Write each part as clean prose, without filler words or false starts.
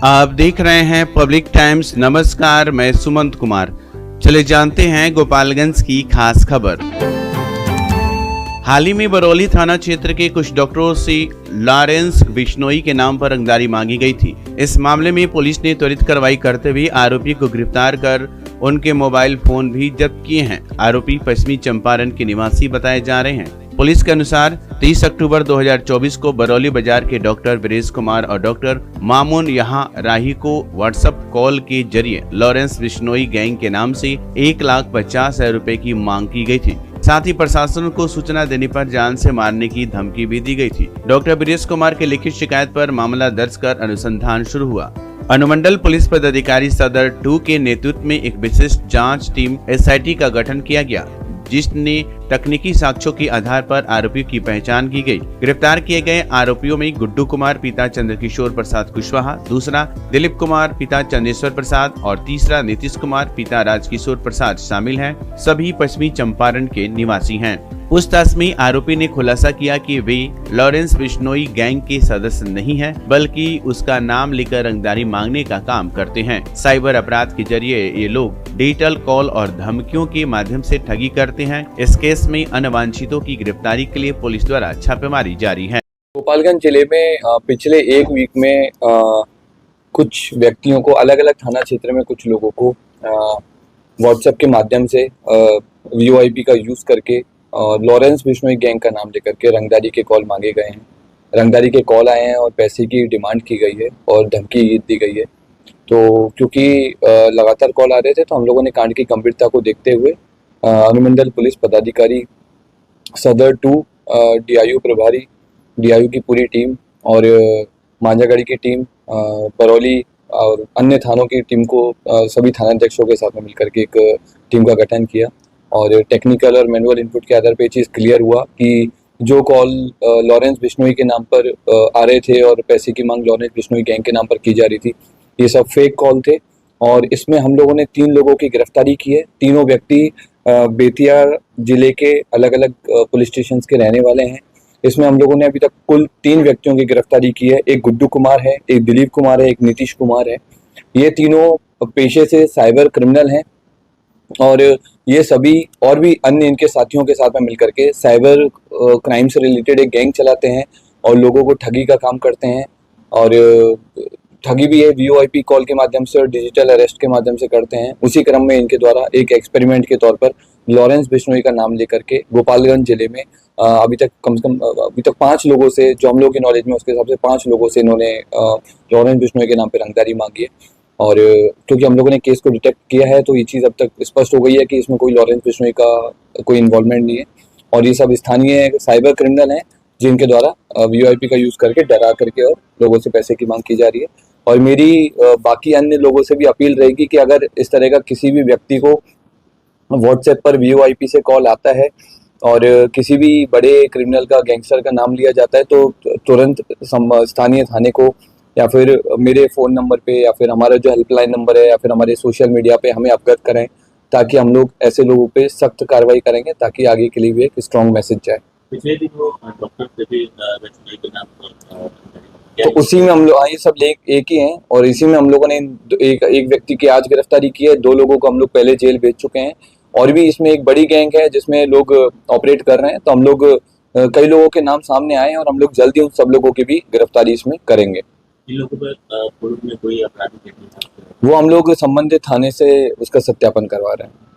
आप देख रहे हैं पब्लिक टाइम्स। नमस्कार, मैं सुमंत कुमार। चले जानते हैं गोपालगंज की खास खबर। हाल ही में बरौली थाना क्षेत्र के कुछ डॉक्टरों से लॉरेंस बिश्नोई के नाम पर रंगदारी मांगी गई थी। इस मामले में पुलिस ने त्वरित कार्रवाई करते हुए आरोपी को गिरफ्तार कर उनके मोबाइल फोन भी जब्त किए हैं। आरोपी पश्चिमी चंपारण के निवासी बताए जा रहे हैं। पुलिस के अनुसार 30 अक्टूबर 2024 को बरौली बाजार के डॉक्टर वीरेश कुमार और डॉक्टर मामून यहां राही को व्हाट्सएप कॉल के जरिए लॉरेंस बिश्नोई गैंग के नाम से 1,50,000 रुपए की मांग की गई थी। साथ ही प्रशासन को सूचना देने पर जान से मारने की धमकी भी दी गई थी। डॉक्टर वीरेश कुमार के लिखित शिकायत पर मामला दर्ज कर अनुसंधान शुरू हुआ। अनुमंडल पुलिस पदाधिकारी सदर 2 के नेतृत्व में एक विशिष्ट जांच टीम SIT का गठन किया गया, जिसने तकनीकी साक्ष्यों के आधार पर आरोपियों की पहचान की गई। गिरफ्तार किए गए आरोपियों में गुड्डू कुमार पिता चंद्रकिशोर प्रसाद कुशवाहा, दूसरा दिलीप कुमार पिता चंदेश्वर प्रसाद और तीसरा नीतीश कुमार पिता राजकिशोर प्रसाद शामिल हैं। सभी पश्चिमी चंपारण के निवासी हैं। पूछताछ में आरोपी ने खुलासा किया कि वे लॉरेंस बिश्नोई गैंग के सदस्य नहीं हैं, बल्कि उसका नाम लेकर रंगदारी मांगने का काम करते हैं। साइबर अपराध के जरिए ये लोग डिजिटल कॉल और धमकियों के माध्यम से ठगी करते हैं। इस केस में अनवांछितों की गिरफ्तारी के लिए पुलिस द्वारा छापेमारी जारी है। गोपालगंज जिले में पिछले एक वीक में कुछ व्यक्तियों को अलग अलग थाना क्षेत्र में कुछ लोगों को व्हाट्सएप के माध्यम से VoIP का यूज करके लॉरेंस बिश्नोई गैंग का नाम लेकर के रंगदारी के कॉल मांगे गए हैं। रंगदारी के कॉल आए हैं और पैसे की डिमांड की गई है और धमकी दी गई है। तो क्योंकि लगातार कॉल आ रहे थे, तो हम लोगों ने कांड की गंभीरता को देखते हुए अनुमंडल पुलिस पदाधिकारी सदर 2 DIU प्रभारी, DIU की पूरी टीम और मांझागढ़ी की टीम, बरौली और अन्य थानों की टीम को सभी थानाध्यक्षों के साथ में मिलकर के एक टीम का गठन किया और टेक्निकल और मैनुअल इनपुट के आधार पर चीज़ क्लियर हुआ कि जो कॉल लॉरेंस बिश्नोई के नाम पर आ रहे थे और पैसे की मांग लॉरेंस बिश्नोई गैंग के नाम पर की जा रही थी, ये सब फेक कॉल थे। और इसमें हम लोगों ने 3 लोगों की गिरफ्तारी की है। तीनों व्यक्ति बेतिया जिले के अलग अलग पुलिस स्टेशन के रहने वाले हैं। इसमें हम लोगों ने अभी तक कुल 3 व्यक्तियों की गिरफ्तारी की है। एक गुड्डू कुमार है, एक दिलीप कुमार है, एक नीतीश कुमार है। ये तीनों पेशे से साइबर क्रिमिनल हैं और ये सभी और भी अन्य इनके साथियों के साथ में मिलकर के साइबर क्राइम से रिलेटेड एक गैंग चलाते हैं और लोगों को ठगी का काम करते हैं। और ठगी भी है VoIP कॉल के माध्यम से और डिजिटल अरेस्ट के माध्यम से करते हैं। उसी क्रम में इनके द्वारा एक एक्सपेरिमेंट के तौर पर लॉरेंस बिश्नोई का नाम लेकर के गोपालगंज जिले में अभी तक कम से कम अभी तक 5 लोगों से, जो हम लोग की नॉलेज में उसके हिसाब से 5 लोगों से इन्होंने लॉरेंस बिश्नोई के नाम पर रंगदारी मांगी है। और क्योंकि हम लोगों ने केस को डिटेक्ट किया है, तो ये चीज़ अब तक स्पष्ट हो गई है कि इसमें कोई लॉरेंस बिश्नोई का कोई इन्वॉल्वमेंट नहीं है और ये सब स्थानीय साइबर क्रिमिनल हैं, जिनके द्वारा VoIP का यूज़ करके डरा करके और लोगों से पैसे की मांग की जा रही है। और मेरी बाकी अन्य लोगों से भी अपील रहेगी कि अगर इस तरह का किसी भी व्यक्ति को व्हाट्सएप पर VoIP से कॉल आता है और किसी भी बड़े क्रिमिनल का, गैंगस्टर का नाम लिया जाता है, तो तुरंत स्थानीय थाने को या फिर मेरे फ़ोन नंबर पे या फिर हमारा जो हेल्पलाइन नंबर है या फिर हमारे सोशल मीडिया पे हमें अवगत करें, ताकि हम लोग ऐसे लोगों पे सख्त कार्रवाई करेंगे, ताकि आगे के लिए भी एक स्ट्रॉन्ग मैसेज जाए। पिछले दिन वो डॉक्टर से भी के नाम तो उसी में हम लोग ये सब एक ही हैं और इसी में हम लोगों ने एक व्यक्ति की आज गिरफ्तारी की है। 2 लोगों को हम लोग पहले जेल भेज चुके हैं और भी इसमें एक बड़ी गैंग है जिसमें लोग ऑपरेट कर रहे हैं। तो हम लोग कई लोगों के नाम सामने आए हैं और हम लोग जल्दी उन सब लोगों की भी गिरफ्तारी इसमें करेंगे। इन लोगों पर पूर्व में कोई आपराधिक वो हम लोग संबंधित थाने से उसका सत्यापन करवा रहे हैं।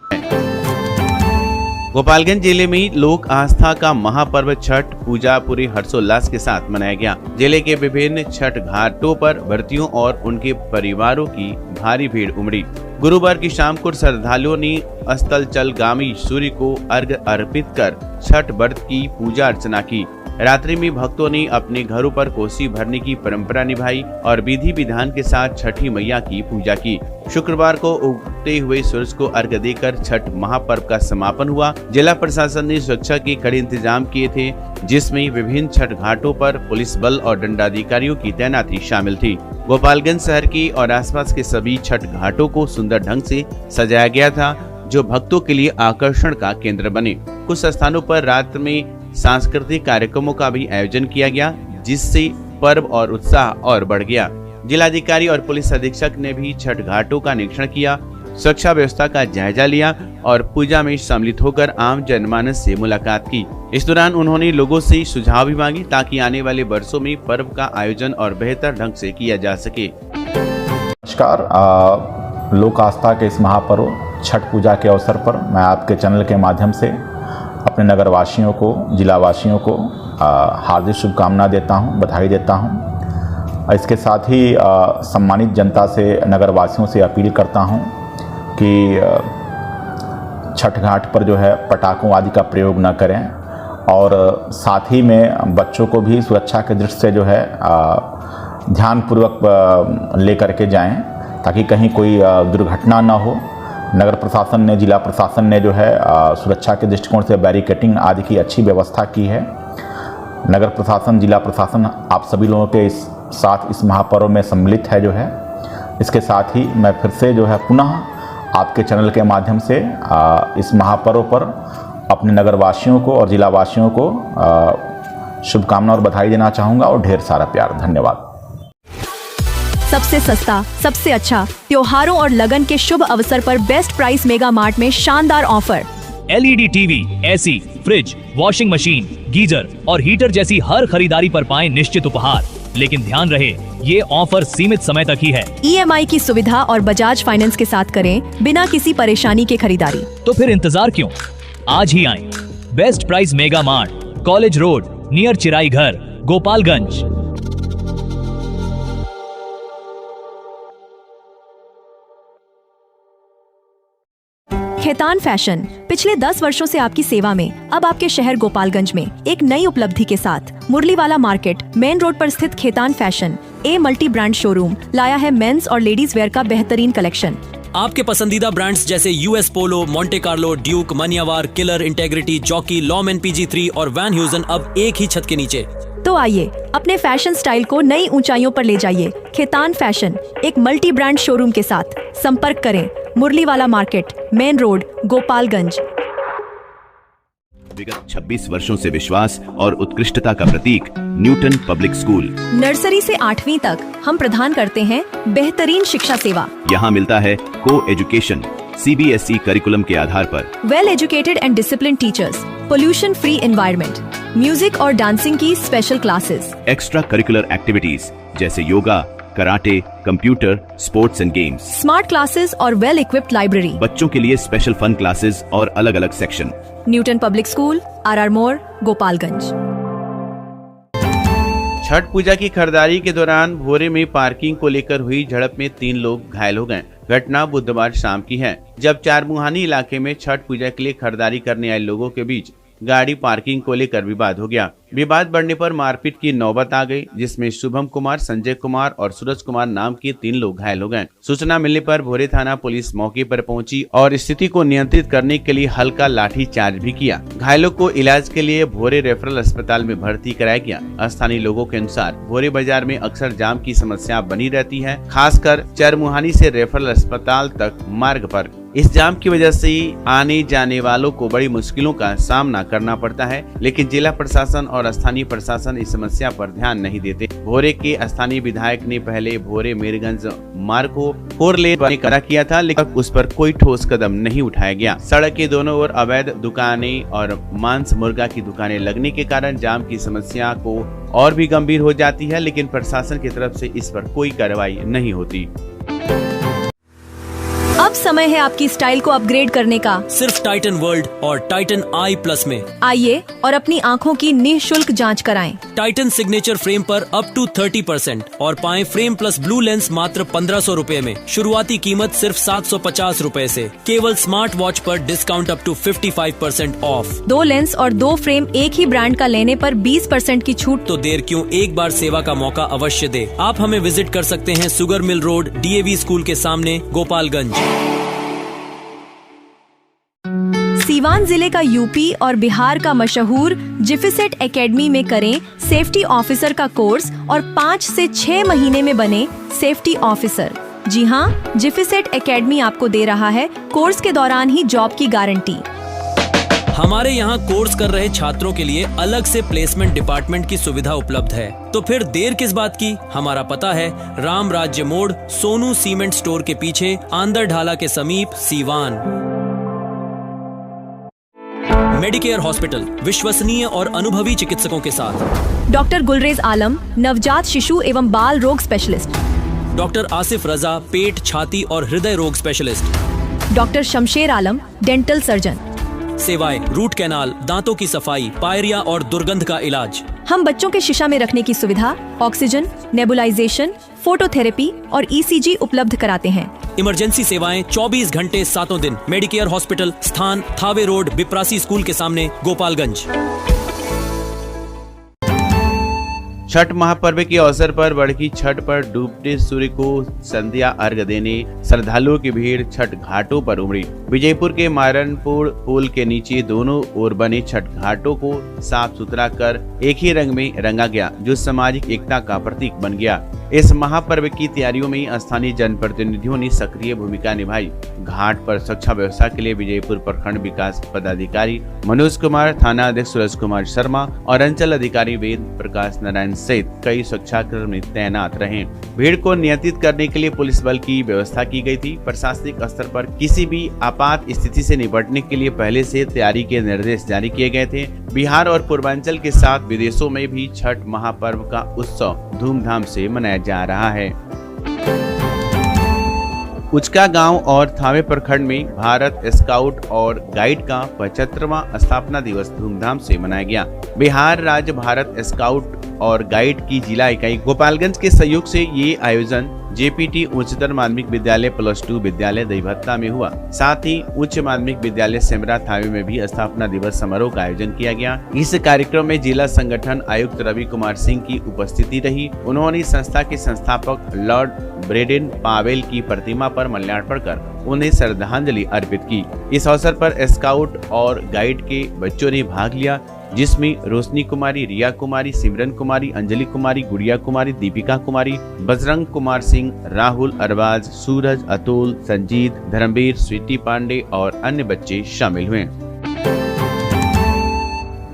गोपालगंज जिले में लोक आस्था का महापर्व छठ पूजा पूरे हर्षोल्लास के साथ मनाया गया। जिले के विभिन्न छठ घाटों पर व्रतियों और उनके परिवारों की भारी भीड़ उमड़ी। गुरुवार की शाम को श्रद्धालुओं ने अस्ताचलगामी सूर्य को अर्घ्य अर्पित कर छठ व्रत की पूजा अर्चना की। रात्रि में भक्तों ने अपने घरों पर कोसी भरने की परंपरा निभाई और विधि विधान के साथ छठी मैया की पूजा की। शुक्रवार को उगते हुए सूरज को अर्घ्य देकर छठ महापर्व का समापन हुआ। जिला प्रशासन ने सुरक्षा के कड़े इंतजाम किए थे, जिसमें विभिन्न छठ घाटों पर पुलिस बल और दंडाधिकारियों की तैनाती शामिल थी। गोपालगंज शहर की और आसपास के सभी छठ घाटों को सुंदर ढंग से सजाया गया था, जो भक्तों के लिए आकर्षण का केंद्र बने। कुछ स्थानों पर रात में सांस्कृतिक कार्यक्रमों का भी आयोजन किया गया, जिससे पर्व और उत्साह और बढ़ गया। जिलाधिकारी और पुलिस अधीक्षक ने भी छठ घाटों का निरीक्षण किया, सुरक्षा व्यवस्था का जायजा लिया और पूजा में सम्मिलित होकर आम जनमानस से मुलाकात की। इस दौरान उन्होंने लोगों से सुझाव भी मांगे ताकि आने वाले वर्षों में पर्व का आयोजन और बेहतर ढंग से किया जा सके। नमस्कार, लोक आस्था के इस महापर्व छठ पूजा के अवसर पर मैं आपके चैनल के माध्यम से अपने नगरवासियों को, जिलावासियों को हार्दिक शुभकामना देता हूं, बधाई देता हूं। इसके साथ ही सम्मानित जनता से, नगरवासियों से अपील करता हूं कि छठ घाट पर जो है पटाखों आदि का प्रयोग न करें और साथ ही में बच्चों को भी सुरक्षा के दृष्टि से जो है ध्यानपूर्वक लेकर के जाएं ताकि कहीं कोई दुर्घटना न हो। नगर प्रशासन ने, जिला प्रशासन ने जो है सुरक्षा के दृष्टिकोण से बैरिकेटिंग आदि की अच्छी व्यवस्था की है। नगर प्रशासन, जिला प्रशासन आप सभी लोगों के साथ इस महापर्व में सम्मिलित है जो है। इसके साथ ही मैं फिर से जो है पुनः आपके चैनल के माध्यम से इस महापर्व पर अपने नगरवासियों को और जिलावासियों को शुभकामना और बधाई देना चाहूँगा और ढेर सारा प्यार। धन्यवाद। सबसे सस्ता, सबसे अच्छा, त्योहारों और लगन के शुभ अवसर पर बेस्ट प्राइस मेगा मार्ट में शानदार offer. LED TV, AC, fridge, washing machine, geyser और हीटर जैसी हर खरीदारी पर पाएं निश्चित उपहार। लेकिन ध्यान रहे, ये ऑफर सीमित समय तक ही है। EMI की सुविधा और बजाज फाइनेंस के साथ करें बिना किसी परेशानी के खरीदारी। तो फिर इंतजार क्यों, आज ही आएं। Best price mega mart, college road, near चिराई घर, गोपालगंज। खेतान फैशन पिछले 10 वर्षों से आपकी सेवा में। अब आपके शहर गोपालगंज में एक नई उपलब्धि के साथ मुरलीवाला मार्केट मेन रोड पर स्थित Khetan fashion multi brand showroom लाया है मेंस और लेडीज वेयर का बेहतरीन कलेक्शन। आपके पसंदीदा ब्रांड्स जैसे US Polo, Monte Carlo, Duke, Manyavar, Killer, Integrity, Jockey, Lawman PG3 और वैन ह्यूजन अब एक ही छत के नीचे। तो आइए अपने फैशन स्टाइल को नई ऊंचाइयों पर ले जाइए। खेतान फैशन एक मल्टी ब्रांड शोरूम के साथ संपर्क करें, मुरलीवाला मार्केट मेन रोड, गोपालगंज। विगत 26 वर्षों से विश्वास और उत्कृष्टता का प्रतीक न्यूटन पब्लिक स्कूल। नर्सरी से 8वीं तक हम प्रदान करते हैं बेहतरीन शिक्षा सेवा। यहाँ मिलता है को एजुकेशन CBSE करिकुलम के आधार पर, well educated and discipline teachers, pollution free environment, music और डांसिंग की special classes, extra curricular activities जैसे yoga, karate, computer, sports and games, smart classes और वेल इक्विप्ड लाइब्रेरी। बच्चों के लिए स्पेशल फन क्लासेस और अलग अलग section. Newton public school, RR मोड़, गोपालगंज। छठ पूजा की खरीदारी के दौरान भोरे में पार्किंग को लेकर हुई झड़प में 3 लोग घायल हो गए। घटना बुधवार शाम की है, जब चारमुहानी इलाके में छठ पूजा के लिए खरीदारी करने आए लोगों के बीच गाड़ी पार्किंग को लेकर विवाद हो गया। विवाद बढ़ने पर मारपीट की नौबत आ गई, जिसमें शुभम कुमार, संजय कुमार और सूरज कुमार नाम के 3 लोग घायल हो गए। सूचना मिलने पर भोरे थाना पुलिस मौके पर पहुंची और स्थिति को नियंत्रित करने के लिए हल्का लाठी चार्ज भी किया। घायलों को इलाज के लिए भोरे रेफरल अस्पताल में भर्ती कराया गया। स्थानीय लोगों के अनुसार भोरे बाजार में अक्सर जाम की समस्या बनी रहती है, खासकर चरमुहानी से रेफरल अस्पताल तक मार्ग पर। इस जाम की वजह से आने जाने वालों को बड़ी मुश्किलों का सामना करना पड़ता है, लेकिन जिला प्रशासन और स्थानीय प्रशासन इस समस्या पर ध्यान नहीं देते। भोरे के स्थानीय विधायक ने पहले भोरे मीरगंज मार्ग को 4 लेन बनाने का किया था, लेकिन उस पर कोई ठोस कदम नहीं उठाया गया। सड़क के दोनों ओर अवैध दुकानें और मांस मुर्गा की दुकानें लगने के कारण जाम की समस्या को और भी गंभीर हो जाती है, लेकिन प्रशासन की तरफ से इस पर कोई कार्रवाई नहीं होती। अब समय है आपकी स्टाइल को अपग्रेड करने का, सिर्फ टाइटन वर्ल्ड और टाइटन I+ में। आइए और अपनी आँखों की निःशुल्क जांच कराएं। टाइटन सिग्नेचर फ्रेम पर अप टू 30% और पाएं फ्रेम प्लस ब्लू लेंस मात्र 1500 रूपए में। शुरुआती कीमत सिर्फ 750 रूपए से। केवल स्मार्ट वॉच पर discount up to 55% off. 2 lens और 2 फ्रेम एक ही ब्रांड का लेने पर 20% की छूट। तो देर क्यों, एक बार सेवा का मौका अवश्य दे। आप हमें विजिट कर सकते हैं sugar mill road, DAV school के सामने, गोपालगंज। सीवान जिले का यूपी और बिहार का मशहूर जिफिसेट एकेडमी में करें सेफ्टी ऑफिसर का कोर्स और 5 से 6 महीने में बने सेफ्टी ऑफिसर। जी हाँ, जिफिसेट एकेडमी आपको दे रहा है कोर्स के दौरान ही जॉब की गारंटी। हमारे यहाँ कोर्स कर रहे छात्रों के लिए अलग से प्लेसमेंट डिपार्टमेंट की सुविधा उपलब्ध है। तो फिर देर किस बात की? हमारा पता है राम राज्य मोड़, सोनू सीमेंट स्टोर के पीछे, आंदर ढाला के समीप, सीवान। मेडिकेयर हॉस्पिटल, विश्वसनीय और अनुभवी चिकित्सकों के साथ। डॉक्टर गुलरेज आलम, नवजात शिशु एवं बाल रोग स्पेशलिस्ट। डॉक्टर आसिफ रजा, पेट, छाती और हृदय रोग स्पेशलिस्ट। डॉक्टर शमशेर आलम, डेंटल सर्जन। सेवाएं रूट कैनाल, दांतों की सफाई, पायरिया और दुर्गंध का इलाज। हम बच्चों के शीशा में रखने की सुविधा, ऑक्सीजन, नेबुलाइजेशन, फोटोथेरेपी और ईसीजी उपलब्ध कराते हैं। इमरजेंसी सेवाएं 24 घंटे 7 दिन। मेडिकेयर हॉस्पिटल, स्थान थावे रोड, बिप्रासी स्कूल के सामने, गोपालगंज। छठ महापर्व के अवसर पर बड़की छठ पर डूबते सूर्य को संध्या अर्घ्य देने श्रद्धालुओं की भीड़ छठ घाटों पर उमड़ी। विजयपुर के मारनपुर पुल के नीचे दोनों ओर बने छठ घाटों को साफ सुथरा कर एक ही रंग में रंगा गया, जो सामाजिक एकता का प्रतीक बन गया। इस महापर्व की तैयारियों में स्थानीय जनप्रतिनिधियों ने सक्रिय भूमिका निभाई। घाट पर सुरक्षा व्यवस्था के लिए विजयपुर प्रखंड विकास पदाधिकारी मनोज कुमार, थाना अध्यक्ष सूरज कुमार शर्मा और अंचल अधिकारी वेद प्रकाश नारायण सहित कई सुरक्षाकर्मी तैनात रहे। भीड़ को नियंत्रित करने के लिए पुलिस बल की व्यवस्था की गई थी। प्रशासनिक स्तर पर किसी भी आपात स्थिति से निपटने के लिए पहले से तैयारी के निर्देश जारी किए गए थे। बिहार और पूर्वांचल के साथ विदेशों में भी छठ महापर्व का उत्सव धूमधाम से मनाया जा रहा है। उचका गांव और थावे प्रखंड में भारत स्काउट और गाइड का 75वां स्थापना दिवस धूमधाम से मनाया गया। बिहार राज्य भारत स्काउट और गाइड की जिला इकाई गोपालगंज के सहयोग से ये आयोजन जेपीटी उच्चतर माध्यमिक विद्यालय +2 विद्यालय दहीभत्ता में हुआ। साथ ही उच्च माध्यमिक विद्यालय सेमरा थावे में भी स्थापना दिवस समारोह का आयोजन किया गया। इस कार्यक्रम में जिला संगठन आयुक्त रवि कुमार सिंह की उपस्थिति रही। उन्होंने संस्था के संस्थापक लॉर्ड ब्रेडेन पावेल की प्रतिमा पर माल्यार्पण कर उन्हें श्रद्धांजलि अर्पित की। इस अवसर पर स्काउट और गाइड के बच्चों ने भाग लिया, जिसमें रोशनी कुमारी, रिया कुमारी, सिमरन कुमारी, अंजलि कुमारी, गुड़िया कुमारी, दीपिका कुमारी, बजरंग कुमार सिंह, राहुल अरबाज, सूरज, अतुल, संजीत, धर्मवीर, स्वीटी पांडे और अन्य बच्चे शामिल हुए।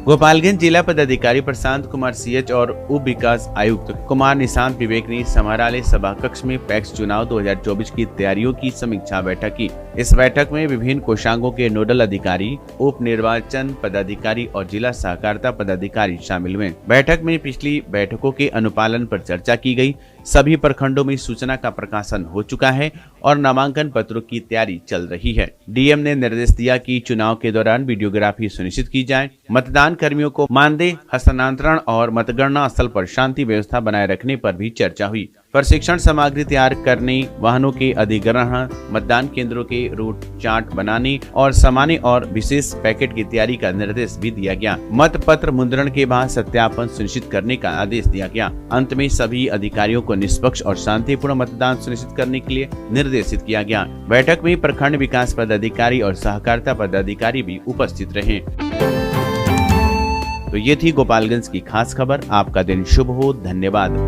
गोपालगंज जिला पदाधिकारी प्रशांत कुमार CH और उप विकास आयुक्त कुमार निशांत विवेक ने समाहरणालय सभा कक्ष में पैक्स चुनाव 2024 की तैयारियों की समीक्षा बैठक की। इस बैठक में विभिन्न कोषांगों के नोडल अधिकारी, उप निर्वाचन पदाधिकारी और जिला सहकारिता पदाधिकारी शामिल हुए। बैठक में पिछली बैठकों के अनुपालन पर चर्चा की गई। सभी प्रखंडों में सूचना का प्रकाशन हो चुका है और नामांकन पत्रों की तैयारी चल रही है। डीएम ने निर्देश दिया कि चुनाव के दौरान वीडियोग्राफी सुनिश्चित की जाए। मतदान कर्मियों को मानदेय हस्तांतरण और मतगणना स्थल पर शांति व्यवस्था बनाए रखने पर भी चर्चा हुई। प्रशिक्षण सामग्री तैयार करने, वाहनों के अधिग्रहण, मतदान केंद्रों के रूट चार्ट बनाने और सामान्य और विशेष पैकेट की तैयारी का निर्देश भी दिया गया। मत पत्र मुद्रण के बाद सत्यापन सुनिश्चित करने का आदेश दिया गया। अंत में सभी अधिकारियों को निष्पक्ष और शांतिपूर्ण मतदान सुनिश्चित करने के लिए निर्देशित किया गया। बैठक में प्रखंड विकास पदाधिकारी और सहकारिता पदाधिकारी भी उपस्थित रहे। तो ये थी गोपालगंज की खास खबर। आपका दिन शुभ हो। धन्यवाद।